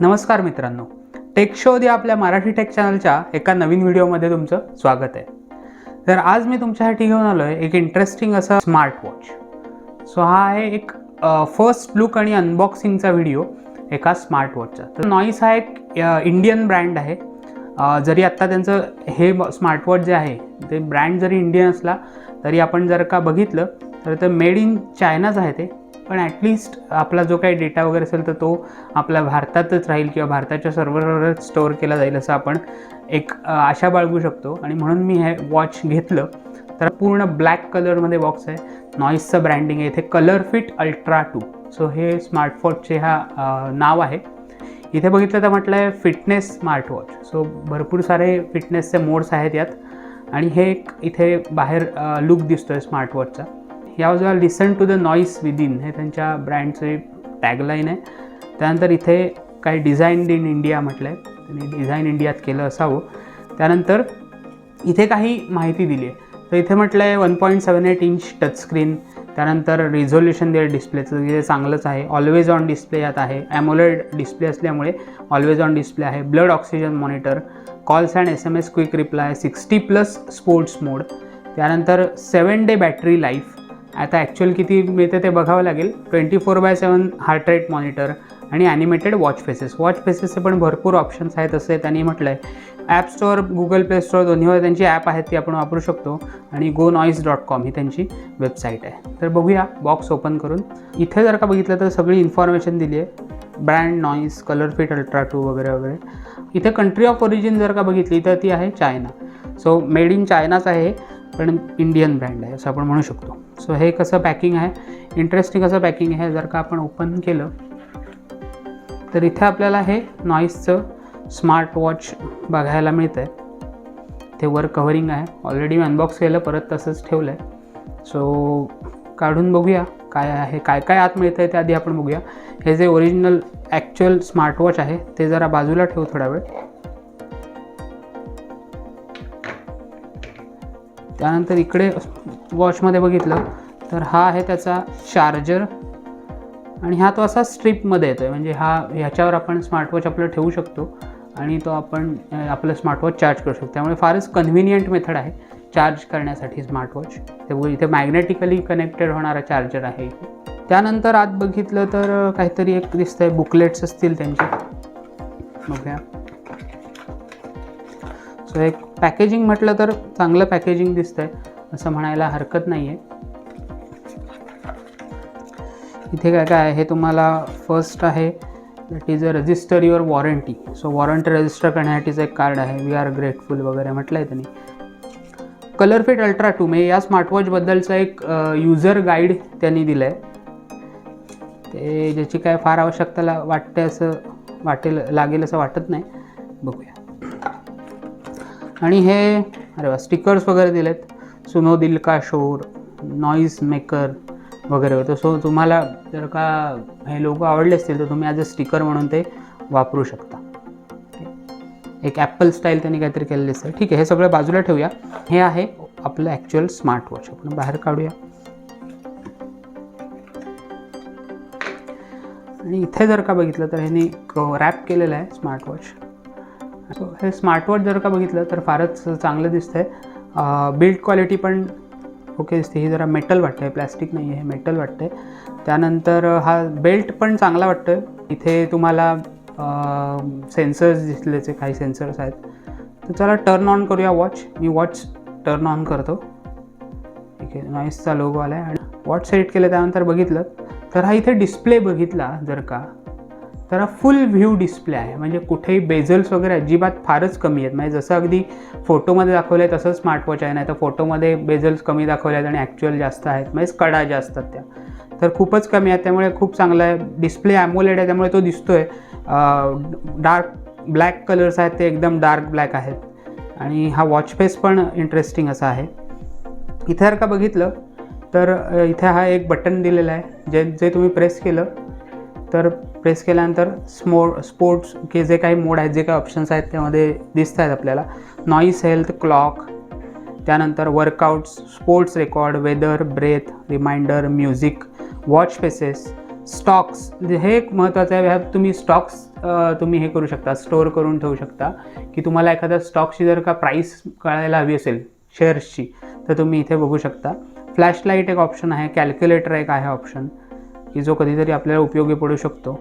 नमस्कार मित्रांनो, टेक शोध या आपल्या मराठी टेक चॅनलच्या एका नवीन व्हिडिओमध्ये तुमचं स्वागत आहे. तर आज मी तुमच्यासाठी घेऊन आलो आहे एक इंटरेस्टिंग असा स्मार्ट वॉच. सो हा आहे एक फर्स्ट लुक आणि अनबॉक्सिंगचा व्हिडिओ एका स्मार्ट वॉचचा. तर नॉईस हा एक इंडियन ब्रँड आहे. जरी आत्ता त्यांचं हे स्मार्ट वॉच जे आहे ते ब्रँड जरी इंडियन असला तरी आपण जर का बघितलं तर ते मेड इन चायनाच आहे ते. पण ॲटलिस्ट आपला जो काही डेटा वगैरे असेल तर तो आपल्या भारतातच राहील किंवा भारताच्या सर्व्हरवरच स्टोअर केला जाईल असं आपण एक आशा बाळगू शकतो. आणि म्हणून मी हे वॉच घेतलं. तर पूर्ण ब्लॅक कलरमध्ये बॉक्स आहे. नॉईसचं ब्रँडिंग आहे इथे, कलर फिट अल्ट्रा 2. सो हे स्मार्टवॉचचे नाव आहे. इथे बघितलं तर म्हटलं आहे फिटनेस स्मार्ट वॉच. सो भरपूर सारे फिटनेसचे मोड्स आहेत यात. आणि हे एक इथे बाहेर लुक दिसतो आहे स्मार्टवॉचचा. या बाजूला लिसन टू द नॉईस विदिन हे त्यांच्या ब्रँडचे टॅगलाईन आहे. त्यानंतर इथे काही डिझाईन इन इंडिया म्हटलं आहे, त्यांनी डिझाईन इंडियात केलं असावं. त्यानंतर इथे काही माहिती दिली आहे. तर इथे म्हटलं आहे 1.78 इंच टचस्क्रीन. त्यानंतर रिझोल्युशन दिलं डिस्प्लेचं, जे चांगलंच आहे. ऑलवेज ऑन डिस्प्ले यात आहे. ॲमोलेड डिस्प्ले असल्यामुळे ऑलवेज ऑन डिस्प्ले आहे. Blood oxygen monitor, calls and SMS quick reply, 60+ sports mode. त्यानंतर 7 डे बॅटरी लाईफ. आता ॲक्च्युअल किती मिळते ते बघावं लागेल. 24/7 हार्ट रेट मॉनिटर आणि ॲनिमेटेड वॉच फेसेस. वॉच फेसेसचे पण भरपूर ऑप्शन्स आहेत असं त्यांनी म्हटलं आहे. App store, Google play store दोन्हीवर त्यांची ॲप आहेत ती आपण वापरू शकतो. आणि gonoise.com ही त्यांची वेबसाईट आहे. तर बघूया बॉक्स ओपन करून. इथे जर का बघितलं तर सगळी इन्फॉर्मेशन दिली आहे. Brand noise, colour fit ultra 2 वगैरे वगैरे. इथे कंट्री ऑफ ओरिजिन जर का बघितली तर ती आहे चायना. सो मेड इन चायनाच आहे पण इंडियन ब्रँड आहे असं आपण म्हणू शकतो. सो हे कसं पॅकिंग आहे, इंटरेस्टिंग असं पॅकिंग आहे. जर का आपण ओपन केलं तर इथे आपल्याला हे नॉईसचं स्मार्ट वॉच बघायला मिळतं आहे. ते वर कव्हरिंग आहे. ऑलरेडी मी अनबॉक्स केलं, परत तसंच ठेवलं आहे. सो काढून बघूया काय आहे, काय काय आत मिळतं आहे ते आधी आपण बघूया. हे जे ओरिजिनल ॲक्च्युअल स्मार्ट वॉच आहे ते जरा बाजूला ठेवू थोडा वेळ. त्यानंतर इकडे वॉचमध्ये बघितलं तर हा आहे त्याचा चार्जर. आणि हा तो असा स्ट्रिपमध्ये येतो आहे, म्हणजे ह्याच्यावर आपण स्मार्टवॉच आपलं ठेवू शकतो आणि तो आपण आपलं स्मार्टवॉच चार्ज करू शकतो. त्यामुळे फारच कन्व्हिनियंट मेथड आहे चार्ज करण्यासाठी स्मार्टवॉच. ते इथे मॅग्नेटिकली कनेक्टेड होणारा चार्जर आहे. त्यानंतर आत बघितलं तर काहीतरी एक दिसतंय, बुकलेट्स असतील त्यांचे. बघूया. सो एक पॅकेजिंग म्हटलं तर चांगलं पॅकेजिंग दिसतंय असं म्हणायला हरकत नाही आहे. इथे काय काय आहे हे तुम्हाला फर्स्ट आहे that is a resistor your warranty. So warranty register करण्यासाठीचं एक कार्ड आहे. वी आर ग्रेटफुल वगैरे म्हटलं आहे त्यांनी. कलर फिट अल्ट्रा 2 म्हणजे या स्मार्टवॉचबद्दलचं एक युजर गाईड त्यांनी दिलं आहे. ते ज्याची काय फार आवश्यकता वाटते असं लागेल असं वाटत नाही. बघूया. आणि हे अरे वा, स्टिकर्स वगैरे दिलेत. सुनो दिल का शोर, नॉईज मेकर वगैरे होतं. सो तुम्हाला जर का हे लोगो आवडले असतील तर तुम्ही ॲज अ स्टिकर म्हणून ते वापरू शकता. एक ॲपल स्टाईल त्यांनी काहीतरी केलेलं दिसतं. ठीक आहे, हे सगळं बाजूला ठेवूया. हे आहे आपलं ॲक्च्युअल स्मार्टवॉच. आपण बाहेर काढूया. आणि इथे जर का बघितलं तर ह्याने रॅप केलेलं आहे स्मार्टवॉच. सो हे स्मार्टवॉच जर का बघितलं तर फारच चांगलं दिसतं आहे. बिल्ड क्वालिटी पण ओके दिसते. ही जरा मेटल वाटतं आहे, प्लॅस्टिक नाही आहे, हे मेटल वाटतं आहे. त्यानंतर हा बेल्ट पण चांगला वाटतो आहे. इथे तुम्हाला सेन्सर्स दिसलेचे काही सेन्सर्स आहेत. तर चला टर्न ऑन करूया watch. Me watch turn on करतो. ठीक आहे, नॉईसचा लोगो आला आहे. आणि वॉच सेट केलं त्यानंतर बघितलं तर हा इथे डिस्प्ले बघितला जर का तर हा फुल व्ह्यू डिस्प्ले आहे. म्हणजे कुठेही बेझल्स वगैरे अजिबात फारच कमी आहेत. म्हणजे जसं अगदी फोटोमध्ये दाखवलं आहे तसंच स्मार्टवॉच आहे. नाही तर फोटोमध्ये बेझल्स कमी दाखवले आहेत आणि ॲक्च्युअल जास्त आहेत. म्हणजे कडा ज्या असतात त्या तर खूपच कमी आहेत. त्यामुळे खूप चांगलं आहे. डिस्प्ले ॲमोलेड आहे त्यामुळे तो दिसतो आहे. डार्क ब्लॅक कलर्स आहेत ते एकदम डार्क ब्लॅक आहेत. आणि हा वॉच फेस पण इंटरेस्टिंग असा आहे. इथे जर का बघितलं तर इथे हा एक बटन दिलेला आहे जे तुम्ही प्रेस केलं तर प्रेस केल्यानंतर स्पोर्ट्स के जे काही मोड आहेत, जे काही ऑप्शन्स आहेत त्यामध्ये दिसत आहेत आपल्याला. नॉईस, हेल्थ, क्लॉक, त्यानंतर workouts, sports record, weather, breath, reminder, music, watch faces, stocks. हे एक महत्त्वाचं आहे. ह्यात तुम्ही स्टॉक्स तुम्ही हे करू शकता, स्टोअर करून ठेवू शकता की तुम्हाला एखाद्या स्टॉकची जर का प्राईस कळायला हवी असेल शेअर्सची तर तुम्ही इथे बघू शकता. फ्लॅशलाईट एक ऑप्शन आहे, कॅल्क्युलेटर एक आहे ऑप्शन की जो कधीतरी आपल्याला उपयोगी पडू शकतो.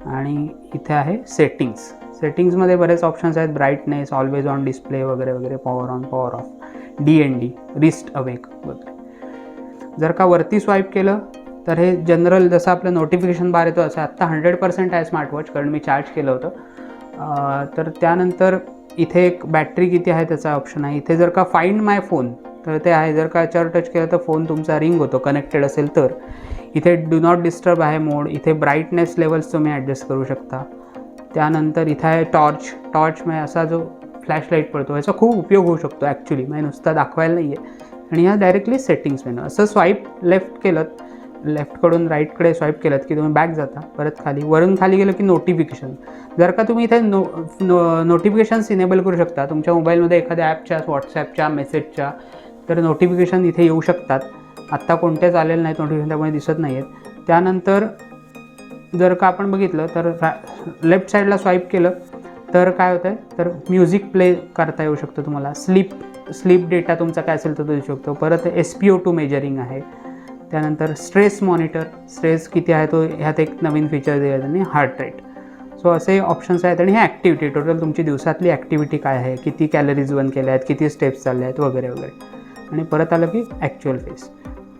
आणि इथे आहे सेटिंग्समध्ये बरेच ऑप्शन्स आहेत, ब्राईटनेस, ऑलवेज ऑन डिस्प्ले वगैरे वगैरे, power on power of, DND wrist awake वगैरे. जर का वरती स्वाईप केलं तर हे जनरल जसं आपलं नोटिफिकेशन बार येतो असं आत्ता 100% आहे स्मार्टवॉच, कारण मी चार्ज केलं होतं. तर त्यानंतर इथे एक बॅटरी किती आहे त्याचा ऑप्शन आहे. इथे जर का फाइंड माय फोन तर ते आहे, जर का याच्यावर टच केलं तर फोन तुमचा रिंग होतो कनेक्टेड असेल तर. इथे डू नॉट डिस्टर्ब आहे मोड. इथे ब्राईटनेस लेवल्स तुम्ही ॲडजस्ट करू शकता. त्यानंतर इथे आहे टॉर्च म्हणजे असा जो फ्लॅशलाईट पडतो याचा खूप उपयोग होऊ शकतो ॲक्च्युली, म्हणजे नुसता दाखवायला नाही आहे. आणि ह्या डायरेक्टली सेटिंग्स मेनू. असं स्वाईप लेफ्टकडून राईटकडे स्वाईप केलं की तुम्ही बॅक जाता, परत खाली, वरून खाली गेलं की नोटिफिकेशन. जर का तुम्ही इथे नोटिफिकेशन्स इनेबल करू शकता तुमच्या मोबाईलमध्ये एखाद्या ॲपच्या, व्हॉट्सॲपच्या, मेसेजच्या, तर नोटिफिकेशन इथे येऊ शकतात. आत्ता कोणत्याच आलेलं नाहीत नोटिफिकेशन, त्यामुळे दिसत नाही आहेत. त्यानंतर जर का आपण बघितलं तर लेफ्ट साईडला स्वाईप केलं तर काय होतं आहे, तर म्युझिक प्ले करता येऊ शकतो तुम्हाला. स्लीप डेटा तुमचा काय असेल तर तो देऊ शकतो. परत SpO2 मेजरिंग आहे. त्यानंतर स्ट्रेस मॉनिटर, स्ट्रेस किती आहे तो ह्यात एक नवीन फीचर दिलं आहे त्यांनी, हार्ट रेट. सो असे ऑप्शन्स आहेत. आणि हे ॲक्टिव्हिटी, टोटल तुमची दिवसातली ॲक्टिव्हिटी काय आहे, किती कॅलरीज बर्न केल्या आहेत, किती स्टेप्स चालले आहेत वगैरे वगैरे. आणि परत आलं की ॲक्च्युअल फेस.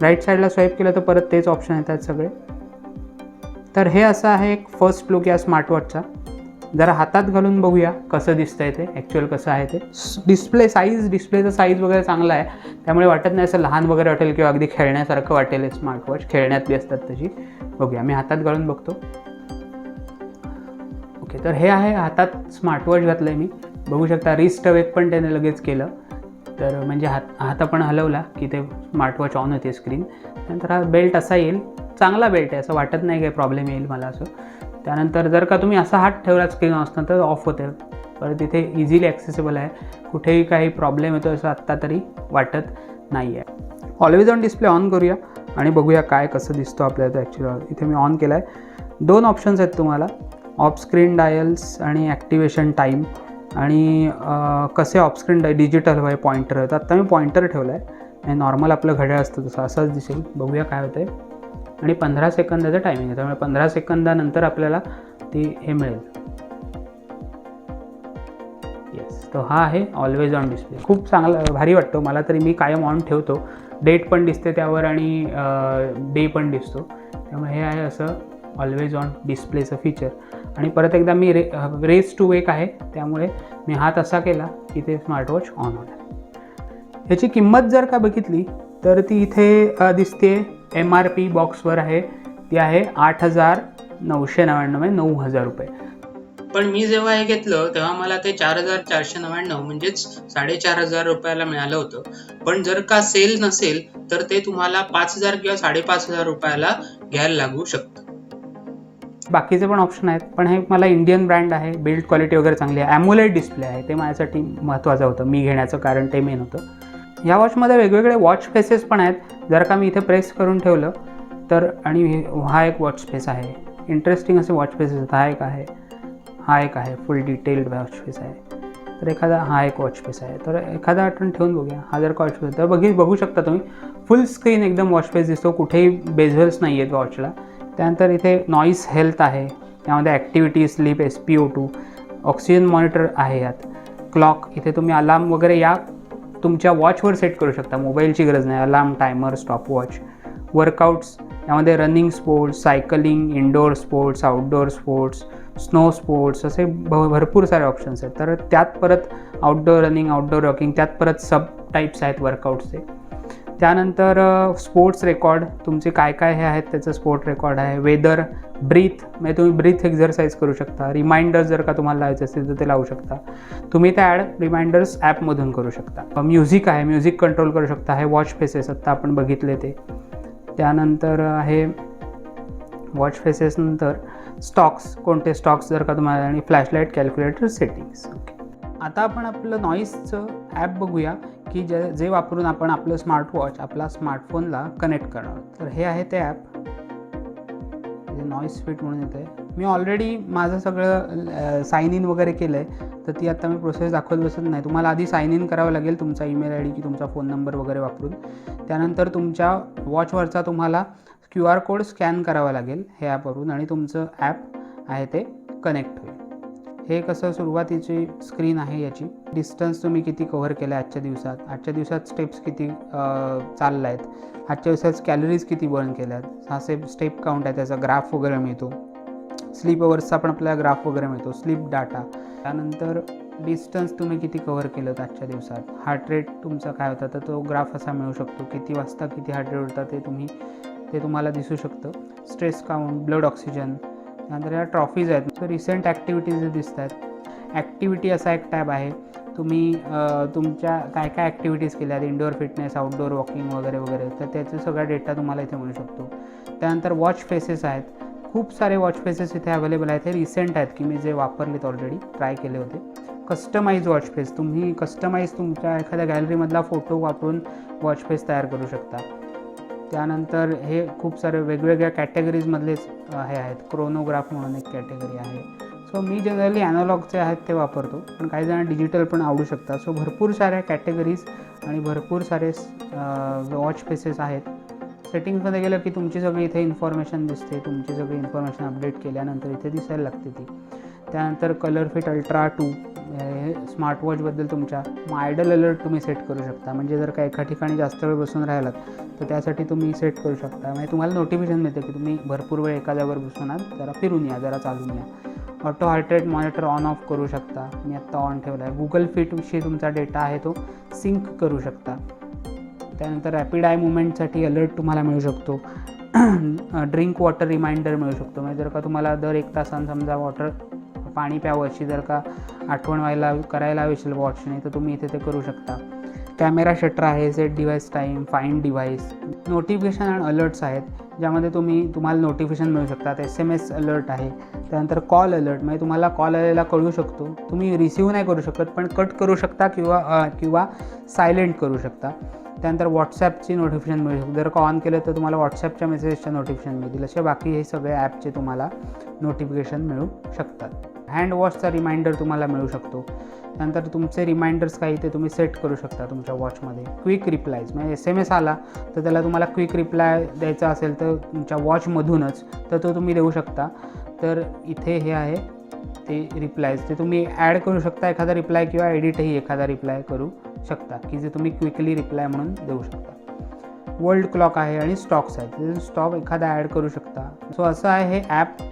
राईट साईडला स्वाईप केलं तर परत तेच ऑप्शन येतात सगळे. तर हे असं आहे एक फर्स्ट लुक या स्मार्टवॉचचा. जरा हातात घालून बघूया कसं दिसतंय ते, ॲक्च्युअल कसं आहे ते. डिस्प्लेचा साईज वगैरे चांगला आहे, त्यामुळे वाटत नाही असं लहान वगैरे वाटेल किंवा अगदी खेळण्यासारखं वाटेल. स्मार्टवॉच खेळण्यातली असतात तशी. बघूया, मी हातात घालून बघतो. ओके, तर हे आहे हातात स्मार्टवॉच घातलं आहे मी. बघू शकता रिस्ट अवेक पण त्याने लगेच केलं. तर म्हणजे हात आपण हलवला की ते स्मार्टवॉच ऑन होते स्क्रीन. त्यानंतर हा बेल्ट असा येईल, चांगला बेल्ट आहे, असं वाटत नाही काही प्रॉब्लेम येईल मला असं. त्यानंतर जर का तुम्ही असा हात ठेवला स्क्रीन असताना तर ऑफ होते. परत इथे इझिली ॲक्सेसिबल आहे, कुठेही काही प्रॉब्लेम येतो असं आत्ता तरी वाटत नाही आहे. ऑलवेज ऑन डिस्प्ले ऑन करूया आणि बघूया काय कसं दिसतो आपल्याला. ॲक्च्युअली इथे मी ऑन केला आहे. 2 ऑप्शन्स आहेत तुम्हाला, ऑफ स्क्रीन डायल्स आणि ॲक्टिवेशन टाईम. आणि कसे ऑफ स्क्रीन डिजिटल हवं आहे, पॉइंटर आहे. तर आत्ता मी पॉइंटर ठेवला आहे आणि नॉर्मल आपलं घड्याळ असतं तसं असंच दिसेल. बघूया काय होतं आहे. आणि 15 सेकंदाचं टायमिंग आहे, त्यामुळे 15 सेकंदानंतर आपल्याला ती हे मिळेल. येस, तो हा आहे ऑलवेज ऑन डिस्प्ले. खूप चांगला, भारी वाटतो मला तरी. मी कायम ऑन ठेवतो, डेट पण दिसते त्यावर आणि डे पण दिसतो. त्यामुळे हे आहे असं ऑलवेज ऑन डिस्प्लेचं फीचर. आणि परत एकदा मी रेस टू वेक आहे, त्यामुळे मी हात असा केला की ते स्मार्टवॉच ऑन होणार. ह्याची किंमत जर का बघितली तर ती इथे दिसते MRP बॉक्सवर आहे, ती आहे 8,999, 9,000 रुपये. पण मी जेव्हा हे घेतलं तेव्हा मला ते 4,499 म्हणजेच 4,500 रुपयाला मिळालं होतं. पण जर का सेल नसेल तर ते तुम्हाला 5,000 किंवा 5,500 रुपयाला घ्यायला लागू शकतं. बाकीचे पण ऑप्शन आहेत, पण हे मला इंडियन ब्रँड आहे, बिल्ड क्वालिटी वगैरे चांगली आहे. AMOLED डिस्प्ले आहे, ते माझ्यासाठी महत्त्वाचं होतं मी घेण्याचं, कारण ते मेन होतं. या वॉचमध्ये वेगवेगळे वॉच फेसेस पण आहेत. जर का मी इथे प्रेस करून ठेवलं तर, आणि हा एक वॉच फेस आहे. इंटरेस्टिंग असे वॉच फेसेस आहेत. हा एक आहे फुल डिटेल्ड वॉच फेस आहे. तर हा एक वॉच फेस आहे. तर एखादा आपण ठेवून बघूया. हा जर का वॉच फेस तर बघू शकता तुम्ही, फुल स्क्रीन एकदम वॉच फेस दिसतो, कुठेही बेझल्स नाही आहेत वॉचला. त्यानंतर इथे नॉईस हेल्थ आहे, त्यामध्ये activity, sleep, SpO2, oxygen monitor आहे यात. क्लॉक, इथे तुम्ही अलार्म वगैरे या तुमच्या वॉचवर सेट करू शकता, मोबाईलची गरज नाही. Alarm, timer, stopwatch. वर्कआउट्स, यामध्ये running sports, cycling, indoor sports, outdoor sports, snow sports, असे भरपूर सारे ऑप्शन्स आहेत. तर त्यात परत आउटडोअर रनिंग, आउटडोअर वॉकिंग, त्यात परत सब टाईप्स आहेत वर्कआउट्सचे. त्यानंतर स्पोर्ट्स रेकॉर्ड, तुमचे काय काय हे आहेत त्याचं स्पोर्ट रेकॉर्ड आहे. वेदर, ब्रीथ, म्हणजे तुम्ही ब्रीथ एक्झरसाइज करू शकता. रिमाइंडर्स जर का तुम्हाला लावायचे असतील तर ते लावू शकता तुम्ही. ते ॲड रिमाइंडर्स ॲपमधून करू शकता. म्युझिक आहे, म्युझिक कंट्रोल करू शकता. हे वॉच फेसेस आत्ता आपण बघितले ते. त्यानंतर आहे वॉच फेसेस नंतर स्टॉक्स, कोणते स्टॉक्स जर का तुम्हाला, आणि फ्लॅशलाईट, कॅल्क्युलेटर, सेटिंग्स. ओके, आता आपण आपलं नॉईसचं ॲप बघूया की जे वापरून आपण आपलं स्मार्टवॉच आपला स्मार्टफोनला कनेक्ट करणार. तर हे आहे ते ॲप, नॉईस फिट म्हणून येतं आहे. मी ऑलरेडी माझं सगळं साइन इन वगैरे केलं आहे, तर ती आता मी प्रोसेस दाखवत बसत नाही. तुम्हाला आधी साइन इन करावं लागेल तुमचा ईमेल आय डी की तुमचा फोन नंबर वगैरे वापरून. त्यानंतर तुमच्या वॉचवरचा तुम्हाला QR कोड स्कॅन करावा लागेल हे ॲपवरून आणि तुमचं ॲप आहे ते कनेक्ट होईल. हे कसं सुरुवातीची स्क्रीन आहे याची. डिस्टन्स तुम्ही किती कव्हर केलं आहे आजच्या दिवसात स्टेप्स किती चालला आहेत, आजच्या दिवसात कॅलरीज किती बर्न केल्या आहेत, असे स्टेप काउंट आहे, त्याचा ग्राफ वगैरे मिळतो. स्लीप अवर्सचा पण आपल्याला ग्राफ वगैरे मिळतो, स्लीप डाटा. त्यानंतर डिस्टन्स तुम्ही किती कव्हर केलं आजच्या दिवसात, हार्ट रेट तुमचा काय होता तर तो ग्राफ असा मिळू शकतो. किती वाजता किती हार्ट रेट होता ते तुम्हाला दिसू शकतं. Stress count, blood oxygen. त्यानंतर या ट्रॉफीज आहेत, तर रिसेंट ॲक्टिव्हिटीज दिसत आहेत. ॲक्टिव्हिटी असा एक टॅब आहे. तुम्ही तुमच्या काय काय ॲक्टिव्हिटीज केल्या आहेत, इंडोअर फिटनेस, आउटडोअर वॉकिंग वगैरे वगैरे, तर त्याचा सगळा डेटा तुम्हाला इथे मिळू शकतो. त्यानंतर वॉच फेसेस आहेत. खूप सारे वॉच फेसेस इथे अवेलेबल आहेत. हे रिसेंट आहेत की मी जे वापरलेत, ऑलरेडी ट्राय केले होते. कस्टमाइज वॉच फेस, तुम्ही कस्टमाइज तुमच्या एखाद्या गॅलरीमधला फोटो वापरून वॉच फेस तयार करू शकता. त्यानंतर हे खूप सारे वेगवेगळ्या कॅटेगरीजमधलेच हे आहेत. क्रोनोग्राफ म्हणून एक कॅटेगरी आहे. सो मी जनरली ॲनालॉगचे आहेत ते वापरतो, पण काही जण डिजिटल पण आवडू शकतात. सो भरपूर साऱ्या कॅटेगरीज आणि भरपूर सारे वॉच फेसेस आहेत. सेटिंग्समध्ये गेलं की तुमची सगळी इथे इन्फॉर्मेशन दिसते. तुमची सगळी इन्फॉर्मेशन अपडेट केल्यानंतर इथे दिसायला लागते ती. त्यानंतर कलर फिट अल्ट्रा 2 हे स्मार्टवॉचबद्दल तुमच्या आयडल अलर्ट तुम्ही सेट करू शकता. म्हणजे जर का एका ठिकाणी जास्त वेळ बसून राहिलात तर त्यासाठी तुम्ही सेट करू शकता. म्हणजे तुम्हाला नोटिफिकेशन मिळते की तुम्ही भरपूर वेळ एका जागेवर बसून आहात, जरा फिरून या, जरा चालून या. Auto heart rate monitor on off करू शकता. मी आत्ता ऑन ठेवला आहे. गुगल फिटशी तुमचा डेटा आहे तो सिंक करू शकता. त्यानंतर रॅपिड आय मुवमेंटसाठी अलर्ट तुम्हाला मिळू शकतो. ड्रिंक वॉटर रिमाइंडर मिळू शकतो. म्हणजे जर का तुम्हाला दर 1 तासानं समजा पाणी प्यावं अशी जर का आठवण करायला हवी असेल वॉचने, तर तुम्ही इथे ते करू शकता. कॅमेरा शटर आहे, set device time, find device. Notification आणि अलर्ट्स आहेत ज्यामध्ये तुम्हाला नोटिफिकेशन मिळू शकतात. SMS अलर्ट आहे. त्यानंतर कॉल अलर्ट, म्हणजे तुम्हाला कॉल आलेला कळू शकतो. तुम्ही रिसीव्ह नाही करू शकत, पण कट करू शकता किंवा सायलेंट करू शकता. त्यानंतर व्हॉट्सॲपची नोटिफिकेशन मिळू शकते. जर का ऑन केलं तर तुम्हाला व्हॉट्सॲपच्या मेसेजच्या नोटिफिकेशन मिळतील. असे बाकी हे सगळे ॲपचे तुम्हाला नोटिफिकेशन मिळू शकतात. हँड वॉशचा रिमाइंडर तुम्हाला मिळू शकतो. त्यानंतर तुमचे रिमाइंडर्स काही ते तुम्ही सेट करू शकता तुमच्या वॉचमध्ये. क्विक रिप्लायज, म्हणजे SMS आला तर त्याला तुम्हाला क्विक रिप्लाय द्यायचा असेल तर तुमच्या वॉचमधूनच तर तो तुम्ही देऊ शकता. तर इथे हे आहे ते रिप्लायज, ते तुम्ही ॲड करू शकता एखादा रिप्लाय किंवा एडिटही एखादा रिप्लाय करू शकता की जे तुम्ही क्विकली रिप्लाय म्हणून देऊ शकता. वर्ल्ड क्लॉक आहे आणि स्टॉक्स आहेत, स्टॉक एखादा ॲड करू शकता. सो असं आहे हे ॲप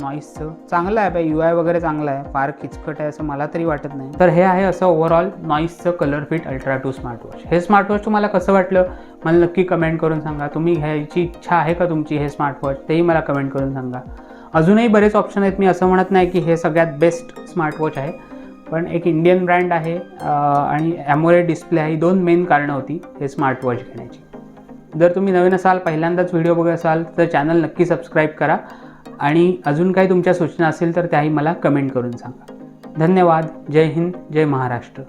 नॉईसचं. चांगलं ॲप आहे, UI वगैरे चांगलं आहे, फार किचकट आहे असं मला तरी वाटत नाही. तर हे आहे असं ओव्हरऑल नॉईसचं कलर फिट अल्ट्रा 2 स्मार्टवॉच. हे स्मार्टवॉच तुम्हाला कसं वाटलं मला नक्की कमेंट करून सांगा. तुम्ही घ्यायची इच्छा आहे का तुमची हे स्मार्टवॉच, तेही मला कमेंट करून सांगा. अजूनही बरेच ऑप्शन आहेत. मी असं म्हणत नाही की हे सगळ्यात बेस्ट स्मार्टवॉच आहे, पण एक इंडियन ब्रँड आहे आणि AMOLED डिस्प्ले आहे. ही 2 मेन कारणं होती हे स्मार्टवॉच घेण्याची. जर तुम्ही नवीन असाल, पहिल्यांदाच व्हिडिओ बघत असाल तर चॅनल नक्की सबस्क्राईब करा आणि अजून काही तुमच्या सूचना असेल तर त्याही मला कमेंट करून सांगा. धन्यवाद. जय हिंद, जय महाराष्ट्र.